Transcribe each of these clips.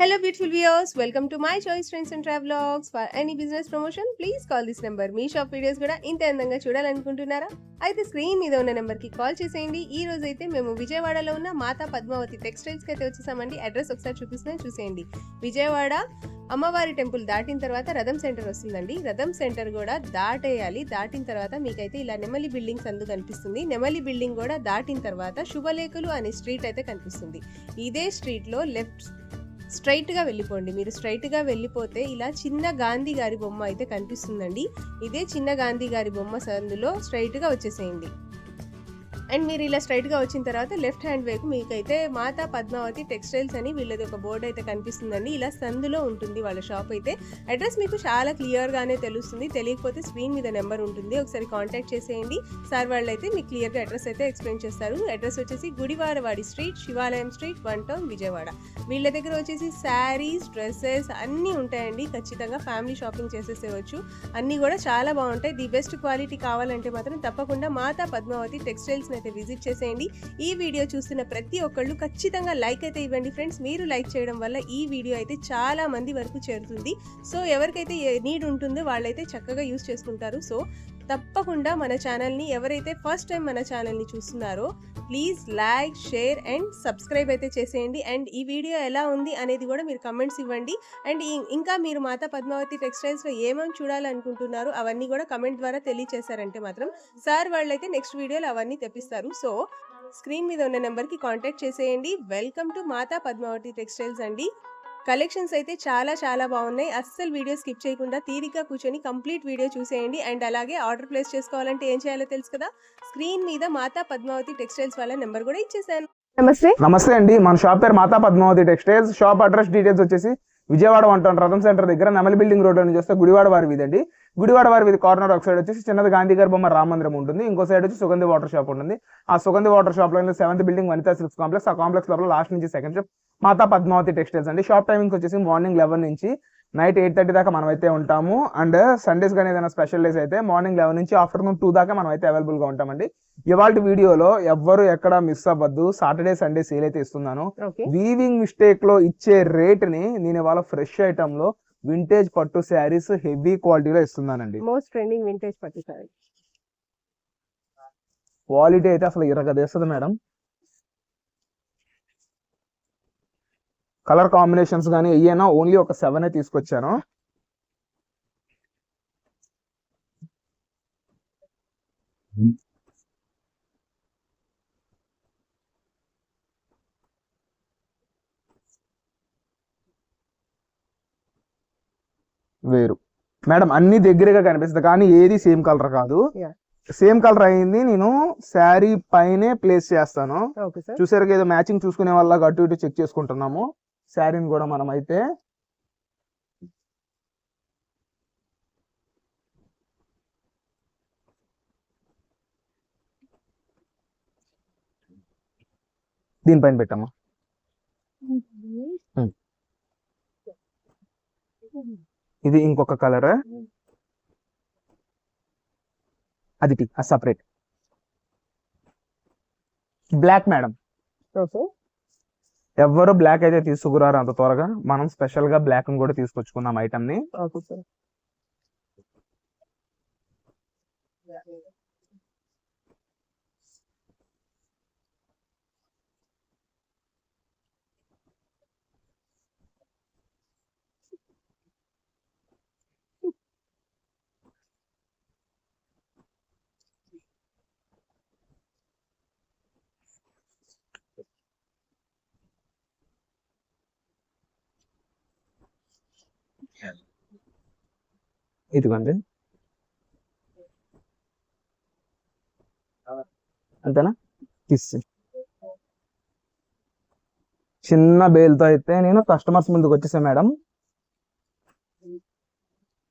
Hello beautiful viewers, welcome to my choice trends and travelogs. For any business promotion, please call this number. Me shop videos కూడా ఇంత అందంగా చూడాలనుకుంటున్నారా? అయితే screen మీద ఉన్న number కి call చేసేయండి. ఈ రోజు అయితే మేము విజయవాడలో ఉన్న మాతా పద్మావతి టెక్స్టైల్స్ కి అయితే వచ్చేసామండి. అడ్రస్ ఒకసారి చూపిస్తున్నాను, చూసేయండి. విజయవాడ అమ్మవారి టెంపుల్ దాటిన తర్వాత రథం సెంటర్ వస్తుందండి. రథం సెంటర్ కూడా దాటేయాలి. దాటిన తర్వాత మీకైతే ఇలా నెమలి బిల్డింగ్స్ అందు కనిపిస్తుంది. నెమలి బిల్డింగ్ కూడా దాటిన తర్వాత శుభలేఖలు అనే స్ట్రీట్ అయితే కనిపిస్తుంది. ఇదే స్ట్రీట్ లో లెఫ్ట్ స్ట్రైట్గా వెళ్ళిపోండి. మీరు స్ట్రైట్గా వెళ్ళిపోతే ఇలా చిన్న గాంధీ గారి బొమ్మ అయితే కనిపిస్తుందండి. ఇదే చిన్న గాంధీ గారి బొమ్మ సందులో స్ట్రైట్గా వచ్చేసేయండి. అండ్ మీరు ఇలా స్ట్రైట్గా వచ్చిన తర్వాత లెఫ్ట్ హ్యాండ్ వైపు మీకైతే మాతా పద్మావతి టెక్స్టైల్స్ అని వీళ్ళది ఒక బోర్డు అయితే కనిపిస్తుందండి. ఇలా సందులో ఉంటుంది వాళ్ళ షాప్ అయితే. అడ్రస్ మీకు చాలా క్లియర్గానే తెలుస్తుంది. తెలియకపోతే స్క్రీన్ మీద నెంబర్ ఉంటుంది, ఒకసారి కాంటాక్ట్ చేసేయండి. సార్ వాళ్ళు అయితే మీకు క్లియర్గా అడ్రస్ అయితే ఎక్స్ప్లెయిన్ చేస్తారు. అడ్రస్ వచ్చేసి గుడివారవాడి స్ట్రీట్, శివాలయం స్ట్రీట్, 1 టౌన్, విజయవాడ. వీళ్ళ దగ్గర వచ్చేసి శారీస్, డ్రెస్సెస్ అన్నీ ఉంటాయండి. ఖచ్చితంగా ఫ్యామిలీ షాపింగ్ చేసేసేవచ్చు. అన్నీ కూడా చాలా బాగుంటాయి. ది బెస్ట్ క్వాలిటీ కావాలంటే మాత్రం తప్పకుండా మాతా పద్మావతి టెక్స్టైల్స్ అయితే విజిట్ చేసేయండి. ఈ వీడియో చూస్తున్న ప్రతి ఒక్కళ్ళు ఖచ్చితంగా లైక్ అయితే ఇవ్వండి ఫ్రెండ్స్. మీరు లైక్ చేయడం వల్ల ఈ వీడియో అయితే చాలా మంది వరకు చేరుతుంది. సో ఎవరికైతే నీడ్ ఉంటుందో వాళ్ళైతే చక్కగా యూస్ చేసుకుంటారు. సో తప్పకుండా మన ఛానల్ని ఎవరైతే ఫస్ట్ టైం మన ఛానల్ని చూస్తున్నారో please like, share and subscribe అయితే చేసేయండి. అండ్ ఈ వీడియో ఎలా ఉంది అనేది కూడా మీరు కమెంట్స్ ఇవ్వండి. అండ్ ఇంకా మీరు మాతా పద్మావతి టెక్స్టైల్స్లో ఏమేమి చూడాలనుకుంటున్నారో అవన్నీ కూడా కమెంట్ ద్వారా తెలియచేశారంటే మాత్రం సార్ వాళ్ళైతే నెక్స్ట్ వీడియోలో అవన్నీ తెప్పిస్తారు. సో స్క్రీన్ మీద ఉన్న నెంబర్కి కాంటాక్ట్ చేసేయండి. Welcome to Mata Padmavati textiles అండి. కలెక్షన్స్ అయితే చాలా బాగున్నాయి. అస్సలు వీడియో స్కిప్ చేయకుండా తీరిక కూర్చొని కంప్లీట్ వీడియో చూసేయండి. అండ్ అలాగే ఆర్డర్ ప్లేస్ చేసుకోవాలంటే ఏం చేయాలో తెలుసు కదా, స్క్రీన్ మీద మాతా పద్మావతి టెక్స్టైల్స్ వాళ్ళ నెంబర్ కూడా ఇచ్చేసాను. నమస్తే అండి, మన షాప్ పేరు Mata Padmavati textiles. Shop address details వచ్చేసి విజయవాడ 1 టౌన్ రథం సెంటర్ దగ్గర నెమలి బిల్డింగ్ రోడ్ నుంచి వస్తే గుడివాడ వారి వీధి అండి. గుడివాడ వారి వీధి కార్నర్ ఒక సైడ్ వచ్చేసి చిన్నది గాంధీ గారి బొమ్మ రామ మందిరం ఉంటుంది. ఇంకో సైడ్ వచ్చి సుగంధి వాటర్ షాప్ ఉంటుంది. ఆ సుగంధి వాటర్ షాప్ లో 7th building Vanitha silks complex. ఆ కాంప్లెక్స్ లోపల లాస్ట్ నుంచి సెకండ్ షాప్ మాతా పద్మావతి టెక్స్టైల్స్ అండి. షాప్ టైమింగ్స్ వచ్చేసి మార్నింగ్ 11 నుంచి నైట్ 8:30 దాకా మనం అయితే ఉంటాము. అండ్ సండేస్ కానీ ఏదైనా స్పెషల్ డేస్ అయితే మార్నింగ్ 11 నుంచి ఆఫ్టర్నూన్ 2 దాకా మనం అయితే అవైలబుల్ గా ఉంటామండి. ఇవాళ వీడియోలో ఎవ్వరు ఎక్కడ మిస్ అవ్వద్దు. సాటర్డే సండే సేల్ అయితే ఇస్తున్నాను. వీవింగ్ మిస్టేక్ లో ఇచ్చే రేట్ ని నేను ఇవాళ ఫ్రెష్ ఐటమ్ లో వింటేజ్ పట్టు శారీస్ హెవీ క్వాలిటీలో ఇస్తున్నానండి. మోస్ట్ ట్రెండింగ్ వింటేజ్ పట్టు శారీ క్వాలిటీ అయితే అసలు ఇరగదేస్తుంది మేడం. కలర్ కాంబినేషన్స్ కానీ అయ్యేనా ఓన్లీ ఒక 7 తీసుకొచ్చాను. వేరు మేడం, అన్ని దగ్గరగా కనిపిస్తుంది కానీ ఏది సేమ్ కలర్ కాదు. సేమ్ కలర్ అయింది నేను శారీ పైనే ప్లేస్ చేస్తాను. చూసారు ఏదో మ్యాచింగ్ చూసుకునే వాళ్ళ అటు ఇటు చెక్ చేసుకుంటున్నాము. శారీని కూడా మనం అయితే దీనిపైన పెట్టాము. ఇది ఇంకొక కలర్, అది సపరేట్ బ్లాక్ మేడం. ఎవ్వరు బ్లాక్ అయితే తీసుకురారు అంత త్వరగా. మనం స్పెషల్ గా బ్లాక్ కూడా తీసుకొచ్చుకున్నాం ఐటమ్ ని. ఇదిగోండి, అంతేనా? తీసి చిన్న బేల్తో అయితే నేను కస్టమర్స్ ముందుకు వచ్చేసాను మేడం.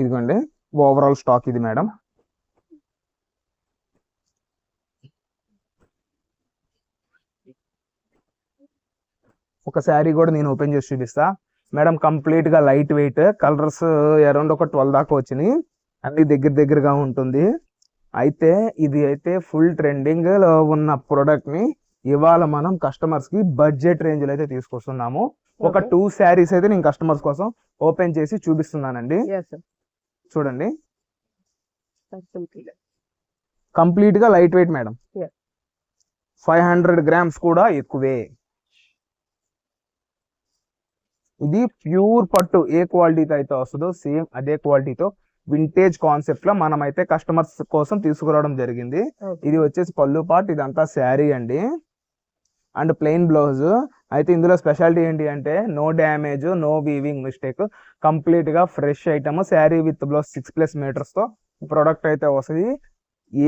ఇదిగోండి ఓవరాల్ స్టాక్ ఇది మేడం. ఒక శారీ కూడా నేను ఓపెన్ చేసి చూపిస్తా మేడం. కంప్లీట్ గా లైట్ వెయిట్, కలర్స్ అరౌండ్ ఒక 12 దాకా వచ్చినాయి. అన్ని దగ్గరగా ఉంటుంది. అయితే ఇది అయితే ఫుల్ ట్రెండింగ్ లో ఉన్న ప్రోడక్ట్ ని ఇవాళ మనం కస్టమర్స్ కి బడ్జెట్ రేంజ్ లో అయితే తీసుకొస్తున్నాము. ఒక Okay. 2 శారీస్ అయితే నేను కస్టమర్స్ కోసం ఓపెన్ చేసి చూపిస్తున్నానండి. Yes, sir. చూడండి, That's complete. కంప్లీట్ గా light wait madam. Yeah. 500 grams కూడా ఎక్కువే. ఇది ప్యూర్ పట్టు ఏ క్వాలిటీతో అయితే వస్తుందో సేమ్ అదే క్వాలిటీతో వింటేజ్ కాన్సెప్ట్ లో మనం అయితే కస్టమర్స్ కోసం తీసుకురావడం జరిగింది. Okay. ఇది వచ్చేసి పళ్ళు పార్ట్, ఇదంతా శారీ అండి అండ్ ప్లెయిన్ బ్లౌజ్. అయితే ఇందులో స్పెషాలిటీ ఏంటి అంటే no damage, no weaving mistake, complete గా fresh item. Sari with blouse 6+ metres తో ప్రొడక్ట్ అయితే వస్తుంది.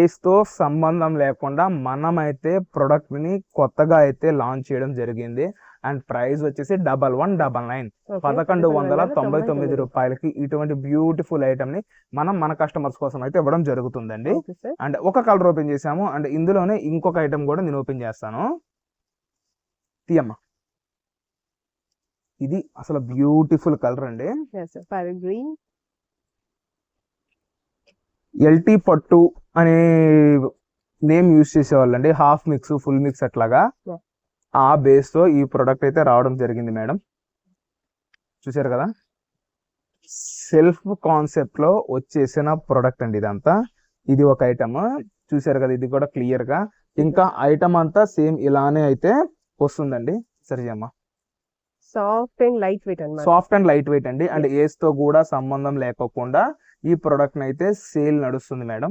ఏజ్ తో సంబంధం లేకుండా మనమైతే ప్రొడక్ట్ ని కొత్తగా అయితే లాంచ్ చేయడం జరిగింది. అండ్ ప్రైస్ వచ్చేసి 1199 Okay. 1199 రూపాయలకి ఇటువంటి బ్యూటిఫుల్ ఐటమ్ ని మనం మన కస్టమర్స్ కోసం అయితే ఇవ్వడం జరుగుతుందండి. Okay, sir. అండ్ ఒక కలర్ ఓపెన్ చేసాము అండ్ ఇందులోనే ఇంకొక ఐటమ్ కూడా నేను ఓపెన్ చేస్తాను. తీయమ్మ, ఇది అసలు బ్యూటిఫుల్ కలర్ అండి. Yes, sir. Parrot green. ఎల్టీ పట్టు అనే నేమ్ యూజ్ చేసేవాళ్ళండి, హాఫ్ మిక్స్ ఫుల్ మిక్స్ అట్లాగా. Yeah. ఆ బేస్ తో ఈ ప్రొడక్ట్ అయితే రావడం జరిగింది మేడం. చూసారు కదా, సెల్ఫ్ కాన్సెప్ట్ లో వచ్చేసిన ప్రొడక్ట్ అండి ఇదంతా. ఇది ఒక ఐటమ్ చూసారు కదా, ఇది కూడా క్లియర్ గా. ఇంకా ఐటమ్ అంతా సేమ్ ఇలానే అయితే వస్తుందండి. సరే అమ్మా, Soft and lightweight అన్నమాట. సాఫ్ట్ అండ్ లైట్ వెయిట్ అండి. అండ్ ఏజ్ తో కూడా సంబంధం లేకోకుండా ఈ ప్రొడక్ట్ అయితే సేల్ నడుస్తుంది మేడం.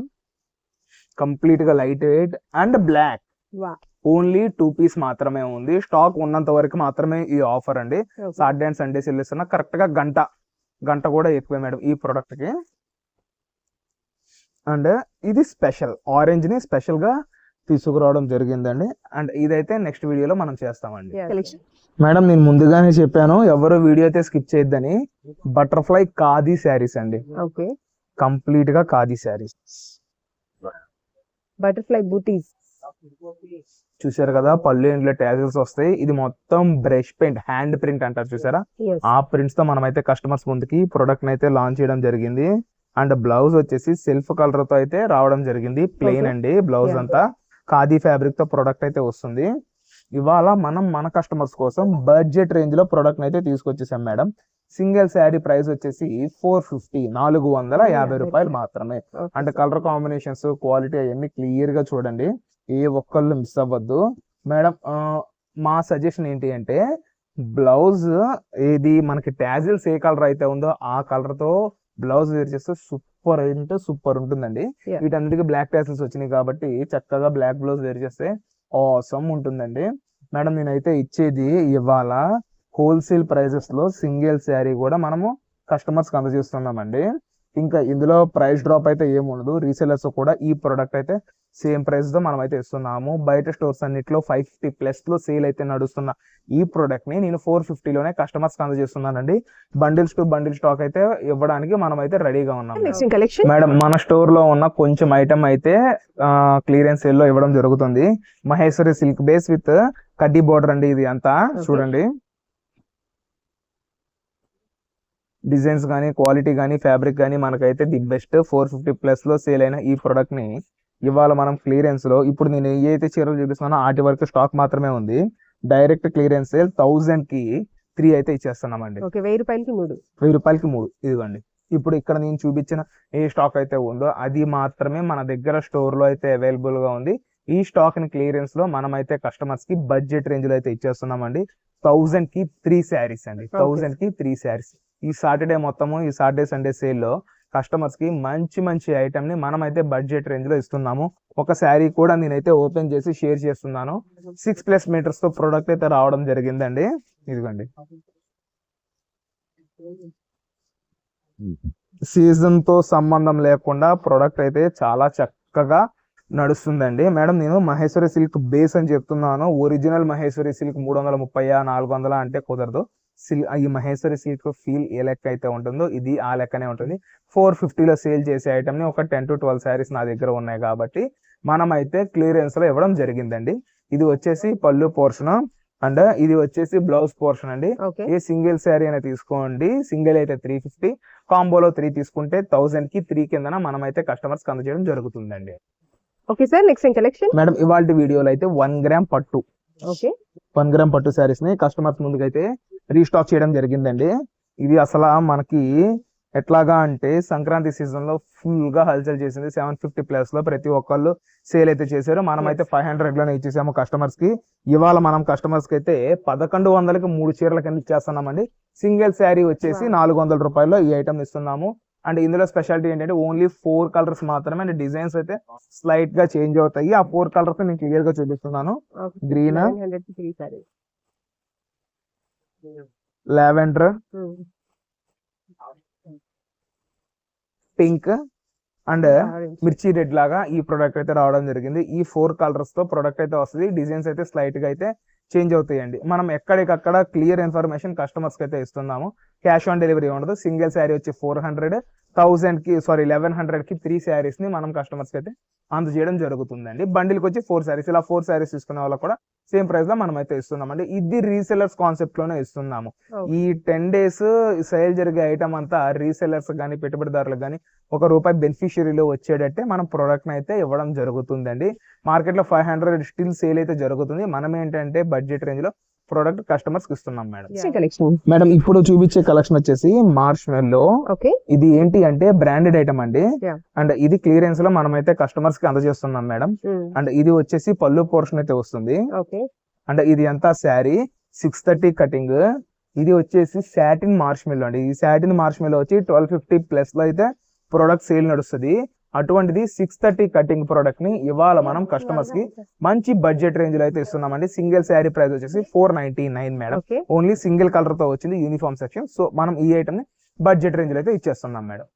కంప్లీట్ గా light weight and black. Wow. Only 2 piece మాత్రమే ఉంది. స్టాక్ ఉన్నంత వరకు మాత్రమే ఈ ఆఫర్ అండి. Okay. Saturday and Sunday sale ఇస్తున్నా. కరెక్ట్ గా గంట కూడా ఎక్కువే మేడం ఈ ప్రొడక్ట్ కి. అండ్ ఇది స్పెషల్ ఆరెంజ్ ని స్పెషల్ గా తీసుకురావడం జరిగిందండి. అండ్ ఇదైతే నెక్స్ట్ వీడియోలో మనం చేస్తామండి. Yeah. Collection. మేడం నేను ముందుగానే చెప్పాను ఎవరు వీడియో అయితే స్కిప్ చేయొద్దని. బటర్ఫ్లై ఖాదీ శారీస్ అండి, Okay. కంప్లీట్ గా ఖాదీ శారీస్. Butterfly booties. చూసారు కదా, పళ్ళు ఇంట్లో ట్యాజల్స్ వస్తాయి. ఇది మొత్తం బ్రష్ పెయింట్, హ్యాండ్ ప్రింట్ అంటారు చూసారా, Yes. ఆ ప్రింట్స్ తో మనం అయితే కస్టమర్స్ ముందుకి ప్రొడక్ట్ అయితే లాంచ్ చేయడం జరిగింది. అండ్ బ్లౌజ్ వచ్చేసి సెల్ఫ్ కలర్ తో అయితే రావడం జరిగింది. Plain Okay. అండి బ్లౌజ్ Yeah. అంతా. ఖాదీ ఫ్యాబ్రిక్ తో ప్రొడక్ట్ అయితే వస్తుంది. ఇవాళ మనం మన కస్టమర్స్ కోసం బడ్జెట్ రేంజ్ లో ప్రొడక్ట్ అయితే తీసుకొచ్చేసాం మేడం. సింగిల్ శారీ ప్రైస్ వచ్చేసి 450, 450 రూపాయలు మాత్రమే. Okay, అంటే sir. కలర్ కాంబినేషన్స్, క్వాలిటీ అవన్నీ క్లియర్ గా చూడండి, ఏ ఒక్కళ్ళు మిస్ అవ్వద్దు మేడం. మా సజెషన్ ఏంటి అంటే బ్లౌజ్ ఏది మనకి ట్యాజిల్స్ ఏ కలర్ అయితే ఉందో ఆ కలర్ తో బ్లౌజ్ వేర్ చేస్తే సూపర్ అంటే సూపర్ ఉంటుందండి. Yeah. వీటన్నిటికీ బ్లాక్ ట్యాజిల్స్ వచ్చినాయి కాబట్టి చక్కగా బ్లాక్ బ్లౌజ్ వేర్ చేస్తే ఆసమ్ ఉంటుందండి. మేడం నేనైతే ఇచ్చేది ఇవాళ హోల్సేల్ ప్రైజెస్ లో సింగిల్ శారీ కూడా మనము కస్టమర్స్ కి అందజేస్తున్నామండి. ఇంకా ఇందులో ప్రైస్ డ్రాప్ అయితే ఏముండదు. రీసెలర్స్ కూడా ఈ ప్రొడక్ట్ అయితే సేమ్ ప్రైస్ తో మనం అయితే ఇస్తున్నాము. బయట స్టోర్స్ అన్నిట్లో 550+ లో సేల్ అయితే నడుస్తున్న ఈ ప్రొడక్ట్ ని నేను 450లోనే కస్టమర్స్ కి అందజేస్తున్నానండి. బండిల్స్ టు బండిల్ స్టాక్ అయితే ఇవ్వడానికి మనం అయితే రెడీగా ఉన్నాం. Next in collection. మేడం మన స్టోర్ లో ఉన్న కొంచెం ఐటమ్ అయితే క్లియరెన్స్ సేల్ లో ఇవ్వడం జరుగుతుంది. మహేశ్వరి సిల్క్ బేస్ విత్ కడ్డీ బోర్డర్ అండి. ఇది అంతా చూడండి, డిజైన్స్ కానీ క్వాలిటీ కానీ ఫ్యాబ్రిక్ కానీ మనకైతే ది బెస్ట్. 450+ లో సేల్ అయిన ఈ ప్రొడక్ట్ ని ఇవాళ మనం క్లియరెన్స్ లో, ఇప్పుడు నేను ఏదైతే చీరలు చూపిస్తున్నానో వాటి వరకు స్టాక్ మాత్రమే ఉంది. డైరెక్ట్ క్లియరెన్స్ సేల్ 1000 కి 3 అయితే ఇచ్చేస్తున్నామండి. Okay. 1000 రూపాయలకి 3. 1000 రూపాయలకి 3 ఇదిగోండి. ఇప్పుడు ఇక్కడ నేను చూపించిన ఏ స్టాక్ అయితే ఉందో అది మాత్రమే మన దగ్గర స్టోర్ లో అయితే అవైలబుల్ గా ఉంది. ఈ స్టాక్ ని క్లియరెన్స్ లో మనం అయితే కస్టమర్స్ కి బడ్జెట్ రేంజ్ లో అయితే ఇచ్చేస్తున్నామండి. 1000 కి 3 శారీస్ అండి. 1000 కి 3 శారీస్. ఈ సాటర్డే మొత్తము, ఈ సాటర్డే సండే సేల్ లో కస్టమర్స్ కి మంచి మంచి ఐటమ్ ని మనం అయితే బడ్జెట్ రేంజ్ లో ఇస్తున్నాము. ఒక శారీ కూడా నేనైతే ఓపెన్ చేసి షేర్ చేస్తున్నాను. 6+ మీటర్స్ తో ప్రొడక్ట్ అయితే రావడం జరిగిందండి. ఇదిగోండి, సీజన్ తో సంబంధం లేకుండా ప్రొడక్ట్ అయితే చాలా చక్కగా నడుస్తుందండి. మేడం నేను మహేశ్వరి సిల్క్ బేస్ అని చెప్తున్నాను. ఒరిజినల్ మహేశ్వరి సిల్క్ 330, 400 అంటే కుదరదు. ఈ మహేశ్వరి సిల్క్ ఫీల్ ఏ లెక్క అయితే ఉంటుందో ఇది ఆ లెక్కనే ఉంటుంది. 450లో సేల్ చేసే ఐటమ్ ని ఒక 10 to 12 శారీస్ నా దగ్గర ఉన్నాయి కాబట్టి మనం అయితే క్లియరెన్స్ లో ఇవ్వడం జరిగిందండి. ఇది వచ్చేసి పళ్ళు పోర్షన్ అండ్ ఇది వచ్చేసి బ్లౌజ్ పోర్షన్ అండి. Okay. ఏ సింగిల్ శారీ అయినా తీసుకోండి. సింగిల్ అయితే 350, కాంబోలో 3 తీసుకుంటే 1000 కి 3 కిందన మనం అయితే కస్టమర్స్ అందజేయడం జరుగుతుందండి. Okay sir, next collection. Madam ఇవాళ వీడియోలో అయితే 1 గ్రామ్ పట్టు ఓకే 1 గ్రామ్ పట్టు శారీస్ ని కస్టమర్స్ ముందుకైతే రీస్టాక్ చేయడం జరిగిందండి. ఇది అసలు మనకి ఎట్లాగా అంటే సంక్రాంతి సీజన్ లో ఫుల్ గా హల్చల్ చేసింది. 750+ లో ప్రతి ఒక్కళ్ళు సేల్ అయితే చేశారు. మనం అయితే 500 లోనే ఇచ్చేసాము కస్టమర్స్ కి. ఇవాళ మనం కస్టమర్స్ కి అయితే 1100కి 3 చీరల కింద ఇచ్చేస్తున్నామండి. సింగిల్ శారీ వచ్చేసి 400 రూపాయల్లో ఈ ఐటమ్ ఇస్తున్నాము. అండ్ ఇందులో స్పెషాలిటీ ఏంటంటే ఓన్లీ 4 కలర్స్ మాత్రమే. అండ్ డిజైన్స్ అయితే స్లైట్ గా చేంజ్ అవుతాయి. ఆ 4 కలర్స్ నేను క్లియర్ గా చూపిస్తున్నాను. గ్రీన్, లావెండర్, పింక్ అండ్ మిర్చి రెడ్ లాగా ఈ ప్రొడక్ట్ అయితే రావడం జరిగింది. ఈ 4 కలర్స్ తో ప్రొడక్ట్ అయితే వస్తుంది. డిజైన్స్ అయితే స్లైట్ గా అయితే చేంజ్ అవుతాయండి. మనం ఎక్కడికక్కడ క్లియర్ ఇన్ఫర్మేషన్ కస్టమర్స్ కి అయితే ఇస్తున్నాము. క్యాష్ ఆన్ డెలివరీ ఉండదు. సింగిల్ శారీ వచ్చి 1100 కి 3 శారీస్ ని మనం కస్టమర్స్ కి అయితే అందజేయడం జరుగుతుందండి. బండిల్కి వచ్చి 4 శారీస్, ఇలా 4 శారీస్ తీసుకునే వాళ్ళకి కూడా సేమ్ ప్రైస్ లో మనం అయితే ఇస్తున్నామండి. ఇది రీసెలర్స్ కాన్సెప్ట్ లోనే ఇస్తున్నాము. ఈ 10 days సేల్ జరిగే ఐటమ్ అంతా రీసెలర్స్ కానీ పెట్టుబడిదారులకు కానీ ₹1 బెనిఫిషియరీలో వచ్చేటట్టే మనం ప్రొడక్ట్ అయితే ఇవ్వడం జరుగుతుందండి. మార్కెట్ లో 500 స్టిల్ సేల్ అయితే జరుగుతుంది. మనం ఏంటంటే బడ్జెట్ రేంజ్ లో ప్రొడక్ట్ కస్టమర్స్ కి ఇస్తున్నాం మేడం. మేడం ఇప్పుడు చూపించే కలెక్షన్ వచ్చేసి మార్చ్ లో. ఇది ఏంటి అంటే బ్రాండెడ్ ఐటమ్ అండి. అండ్ ఇది క్లియరెన్స్ లో మనం అయితే కస్టమర్స్ కి అందజేస్తున్నాం మేడం. అండ్ ఇది వచ్చేసి పళ్ళు పోర్షన్ అయితే వస్తుంది. అండ్ ఇది ఎంత శారీ 630 కటింగ్. ఇది వచ్చేసి సాటిన్ మార్ష్మెల్లో అండి. ఈ సాటిన్ మార్ష్మెల్లో వచ్చి 1250+ లో అయితే ప్రొడక్ట్ సేల్ నడుస్తుంది. అటువంటిది 630 కటింగ్ ప్రొడక్ట్ ని ఇవాళ మనం కస్టమర్స్ కి మంచి బడ్జెట్ రేంజ్ లో అయితే ఇస్తున్నామండి. సింగిల్ శారీ ప్రైస్ వచ్చేసి 499 మేడం. ఓన్లీ సింగిల్ కలర్ తో వచ్చింది యూనిఫామ్ సెక్షన్. సో మనం ఈ ఐటమ్ ని బడ్జెట్ రేంజ్ లో అయితే ఇచ్చేస్తున్నాం మేడం.